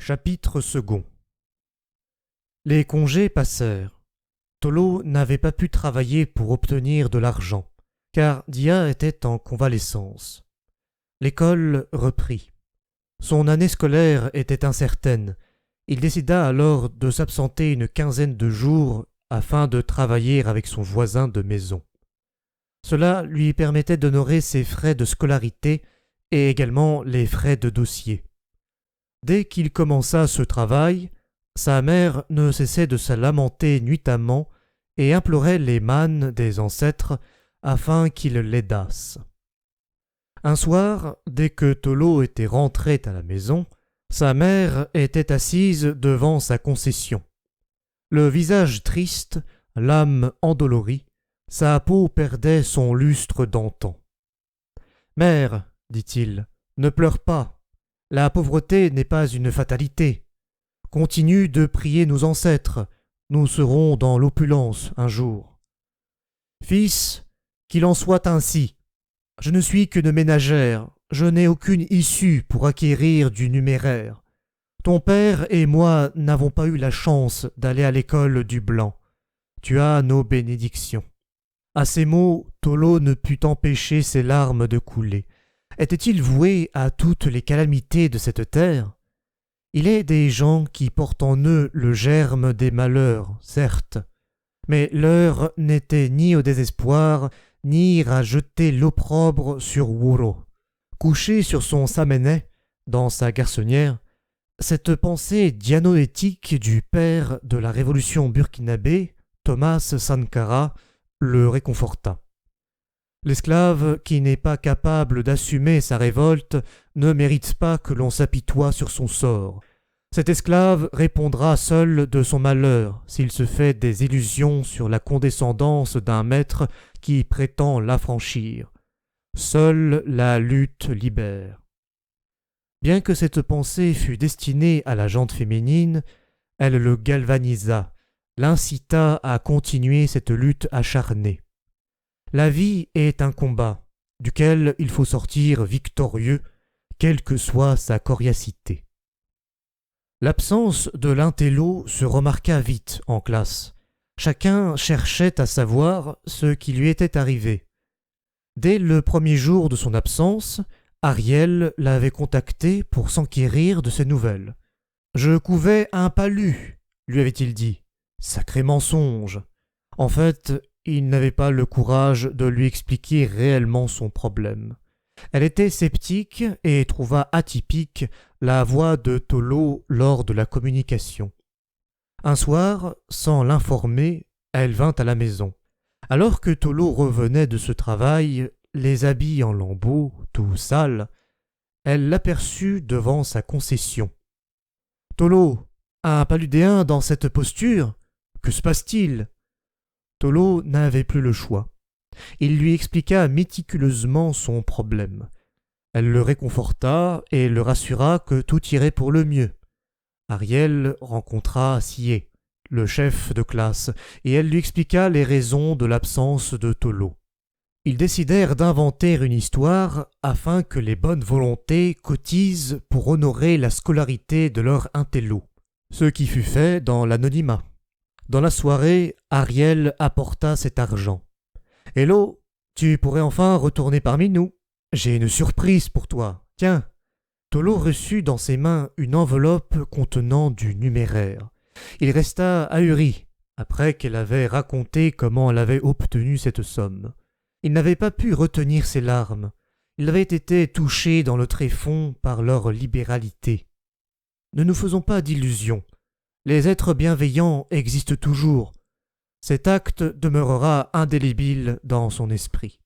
Chapitre second. Les congés passèrent. Tolo n'avait pas pu travailler pour obtenir de l'argent, car Dia était en convalescence. L'école reprit. Son année scolaire était incertaine. Il décida alors de s'absenter une quinzaine de jours afin de travailler avec son voisin de maison. Cela lui permettait d'honorer ses frais de scolarité et également les frais de dossier. Dès qu'il commença ce travail, sa mère ne cessait de se lamenter nuitamment et implorait les mânes des ancêtres afin qu'ils l'aidassent. Un soir, dès que Tolo était rentré à la maison, sa mère était assise devant sa concession. Le visage triste, l'âme endolorie, sa peau perdait son lustre d'antan. « Mère, dit-il, ne pleure pas. La pauvreté n'est pas une fatalité. Continue de prier nos ancêtres. Nous serons dans l'opulence un jour. Fils, qu'il en soit ainsi. Je ne suis qu'une ménagère. Je n'ai aucune issue pour acquérir du numéraire. Ton père et moi n'avons pas eu la chance d'aller à l'école du blanc. Tu as nos bénédictions. » À ces mots, Tolo ne put empêcher ses larmes de couler. Était-il voué à toutes les calamités de cette terre? Il est des gens qui portent en eux le germe des malheurs, certes, mais l'heure n'était ni au désespoir, ni à jeter l'opprobre sur Wuro. Couché sur son samenet, dans sa garçonnière, cette pensée dianoétique du père de la révolution burkinabé, Thomas Sankara, le réconforta. L'esclave qui n'est pas capable d'assumer sa révolte ne mérite pas que l'on s'apitoie sur son sort. Cet esclave répondra seul de son malheur s'il se fait des illusions sur la condescendance d'un maître qui prétend l'affranchir. Seule la lutte libère. Bien que cette pensée fût destinée à la gente féminine, elle le galvanisa, l'incita à continuer cette lutte acharnée. La vie est un combat, duquel il faut sortir victorieux, quelle que soit sa coriacité. L'absence de l'intello se remarqua vite en classe. Chacun cherchait à savoir ce qui lui était arrivé. Dès le premier jour de son absence, Ariel l'avait contacté pour s'enquérir de ses nouvelles. « Je couvais un palu », lui avait-il dit. Sacré mensonge. En fait, il n'avait pas le courage de lui expliquer réellement son problème. Elle était sceptique et trouva atypique la voix de Tolo lors de la communication. Un soir, sans l'informer, elle vint à la maison. Alors que Tolo revenait de ce travail, les habits en lambeaux, tout sales, elle l'aperçut devant sa concession. « Tolo, un paludéen dans cette posture? Que se passe-t-il » Tolo n'avait plus le choix. Il lui expliqua méticuleusement son problème. Elle le réconforta et le rassura que tout irait pour le mieux. Ariel rencontra Sie, le chef de classe, et elle lui expliqua les raisons de l'absence de Tolo. Ils décidèrent d'inventer une histoire afin que les bonnes volontés cotisent pour honorer la scolarité de leur intello, ce qui fut fait dans l'anonymat. Dans la soirée, Ariel apporta cet argent. « Hello, tu pourrais enfin retourner parmi nous. J'ai une surprise pour toi. Tiens. » Tolo reçut dans ses mains une enveloppe contenant du numéraire. Il resta ahuri après qu'elle avait raconté comment elle avait obtenu cette somme. Il n'avait pas pu retenir ses larmes. Il avait été touché dans le tréfonds par leur libéralité. Ne nous faisons pas d'illusions. Les êtres bienveillants existent toujours. Cet acte demeurera indélébile dans son esprit.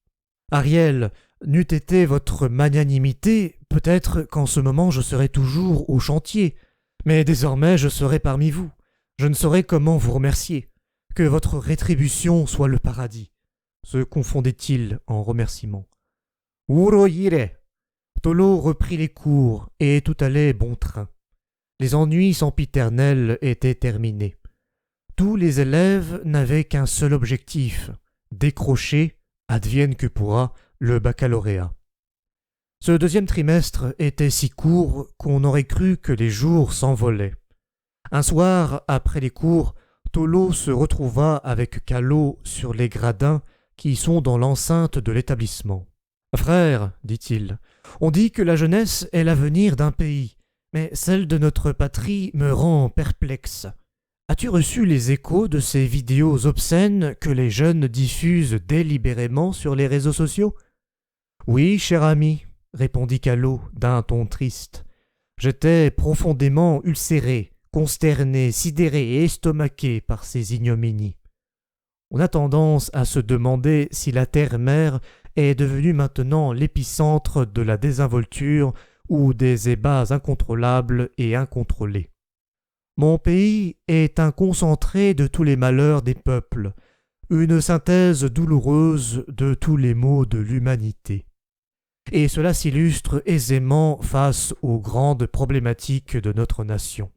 Ariel, n'eût été votre magnanimité, peut-être qu'en ce moment je serais toujours au chantier, mais désormais je serai parmi vous. Je ne saurais comment vous remercier. Que votre rétribution soit le paradis. Se confondait-il en remerciements. Uroyire. Tolo reprit les cours et tout allait bon train. Les ennuis sempiternels étaient terminés. Tous les élèves n'avaient qu'un seul objectif, décrocher, advienne que pourra, le baccalauréat. Ce deuxième trimestre était si court qu'on aurait cru que les jours s'envolaient. Un soir, après les cours, Tolo se retrouva avec Callot sur les gradins qui sont dans l'enceinte de l'établissement. « Frère, dit-il, on dit que la jeunesse est l'avenir d'un pays, mais celle de notre patrie me rend perplexe. As-tu reçu les échos de ces vidéos obscènes que les jeunes diffusent délibérément sur les réseaux sociaux ?»« Oui, cher ami, répondit Callot d'un ton triste. J'étais profondément ulcéré, consterné, sidéré et estomaqué par ces ignominies. On a tendance à se demander si la terre-mère est devenue maintenant l'épicentre de la désinvolture ou des ébats incontrôlables et incontrôlés. Mon pays est un concentré de tous les malheurs des peuples, une synthèse douloureuse de tous les maux de l'humanité. Et cela s'illustre aisément face aux grandes problématiques de notre nation.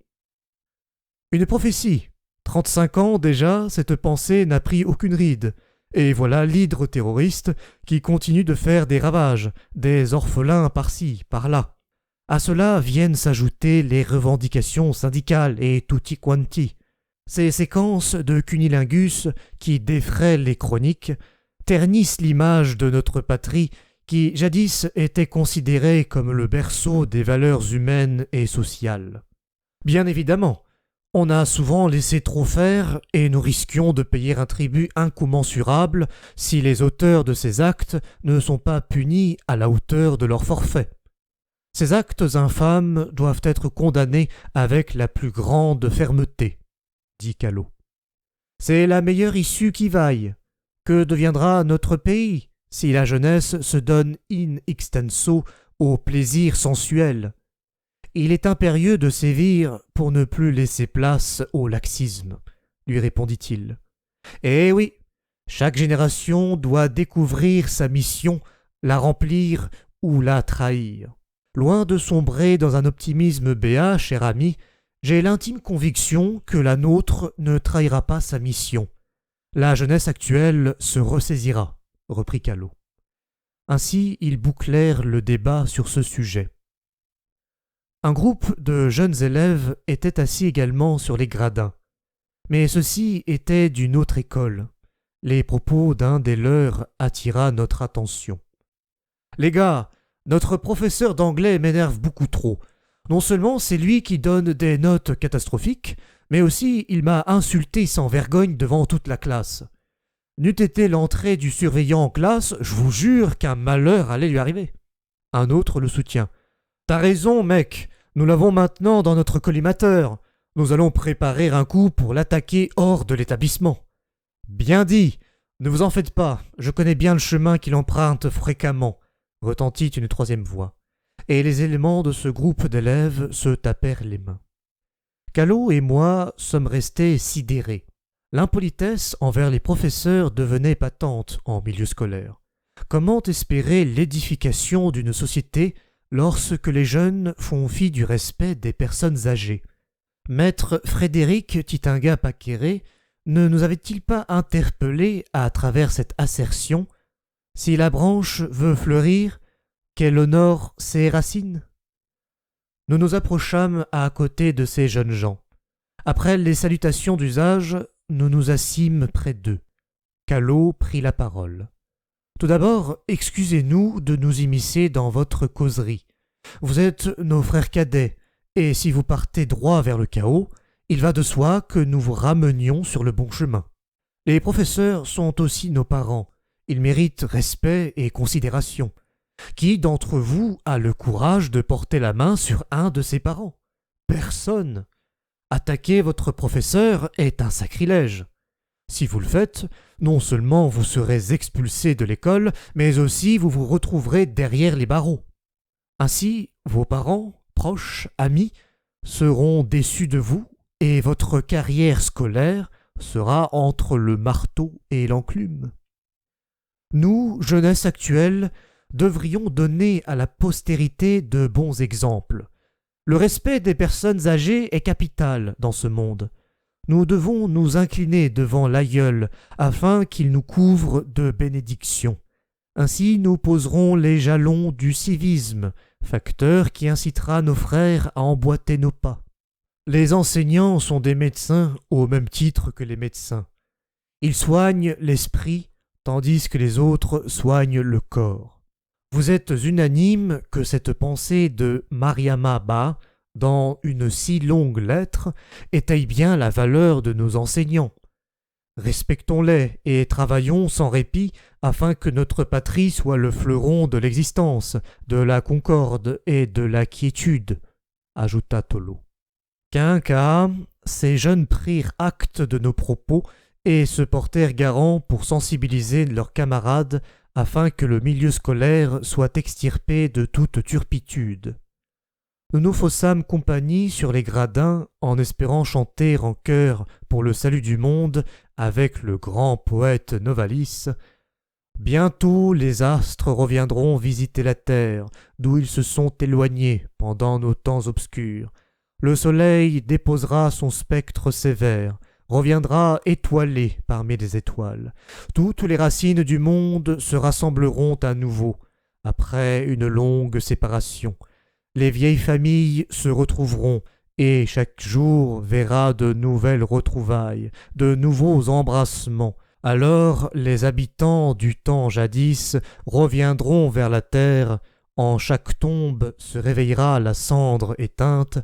Une prophétie. 35 ans déjà, cette pensée n'a pris aucune ride, et voilà l'hydre terroriste qui continue de faire des ravages, des orphelins par-ci, par-là. À cela viennent s'ajouter les revendications syndicales et tutti quanti. Ces séquences de cunilingus qui défraient les chroniques ternissent l'image de notre patrie qui jadis était considérée comme le berceau des valeurs humaines et sociales. Bien évidemment, on a souvent laissé trop faire et nous risquions de payer un tribut incommensurable si les auteurs de ces actes ne sont pas punis à la hauteur de leur forfait. Ces actes infâmes doivent être condamnés avec la plus grande fermeté, dit Callot. C'est la meilleure issue qui vaille. Que deviendra notre pays si la jeunesse se donne in extenso au plaisir sensuel? Il est impérieux de sévir pour ne plus laisser place au laxisme, lui répondit-il. Eh oui, chaque génération doit découvrir sa mission, la remplir ou la trahir. Loin de sombrer dans un optimisme béat, cher ami, j'ai l'intime conviction que la nôtre ne trahira pas sa mission. La jeunesse actuelle se ressaisira, reprit Callot. Ainsi, ils bouclèrent le débat sur ce sujet. Un groupe de jeunes élèves était assis également sur les gradins. Mais ceux-ci étaient d'une autre école. Les propos d'un des leurs attira notre attention. « Les gars, notre professeur d'anglais m'énerve beaucoup trop. Non seulement c'est lui qui donne des notes catastrophiques, mais aussi il m'a insulté sans vergogne devant toute la classe. N'eût été l'entrée du surveillant en classe, je vous jure qu'un malheur allait lui arriver. » Un autre le soutient. « T'as raison, mec, nous l'avons maintenant dans notre collimateur. Nous allons préparer un coup pour l'attaquer hors de l'établissement. » « Bien dit, ne vous en faites pas, je connais bien le chemin qu'il emprunte fréquemment, » retentit une troisième voix, et les éléments de ce groupe d'élèves se tapèrent les mains. Callot et moi sommes restés sidérés. L'impolitesse envers les professeurs devenait patente en milieu scolaire. Comment espérer l'édification d'une société lorsque les jeunes font fi du respect des personnes âgées? Maître Frédéric Titinga-Paquéré ne nous avait-il pas interpellés à travers cette assertion « Si la branche veut fleurir, qu'elle honore ses racines ?» Nous nous approchâmes à côté de ces jeunes gens. Après les salutations d'usage, nous nous assîmes près d'eux. Callot prit la parole. « Tout d'abord, excusez-nous de nous immiscer dans votre causerie. Vous êtes nos frères cadets, et si vous partez droit vers le chaos, il va de soi que nous vous ramenions sur le bon chemin. Les professeurs sont aussi nos parents. Ils méritent respect et considération. Qui d'entre vous a le courage de porter la main sur un de ses parents? Personne. Attaquer votre professeur est un sacrilège. Si vous le faites, non seulement vous serez expulsé de l'école, mais aussi vous vous retrouverez derrière les barreaux. Ainsi, vos parents, proches, amis, seront déçus de vous et votre carrière scolaire sera entre le marteau et l'enclume. Nous, jeunesse actuelle, devrions donner à la postérité de bons exemples. Le respect des personnes âgées est capital dans ce monde. Nous devons nous incliner devant l'aïeul afin qu'il nous couvre de bénédictions. Ainsi nous poserons les jalons du civisme, facteur qui incitera nos frères à emboîter nos pas. Les enseignants sont des médecins au même titre que les médecins. Ils soignent l'esprit, tandis que les autres soignent le corps. Vous êtes unanime que cette pensée de Mariama Ba, dans une si longue lettre, étaye bien la valeur de nos enseignants. Respectons-les et travaillons sans répit afin que notre patrie soit le fleuron de l'existence, de la concorde et de la quiétude, ajouta Tolo. Qu'un ces jeunes prirent acte de nos propos et se portèrent garants pour sensibiliser leurs camarades afin que le milieu scolaire soit extirpé de toute turpitude. Nous nous faussâmes compagnie sur les gradins en espérant chanter en chœur pour le salut du monde avec le grand poète Novalis. Bientôt les astres reviendront visiter la terre, d'où ils se sont éloignés pendant nos temps obscurs. Le soleil déposera son spectre sévère, reviendra étoilé parmi les étoiles. Toutes les racines du monde se rassembleront à nouveau, après une longue séparation. Les vieilles familles se retrouveront, et chaque jour verra de nouvelles retrouvailles, de nouveaux embrassements. Alors les habitants du temps jadis reviendront vers la terre, en chaque tombe se réveillera la cendre éteinte,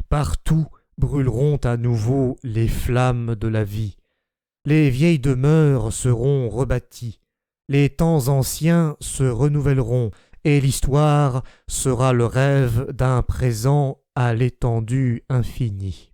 partout brûleront à nouveau les flammes de la vie. Les vieilles demeures seront rebâties, les temps anciens se renouvelleront, et l'histoire sera le rêve d'un présent à l'étendue infinie.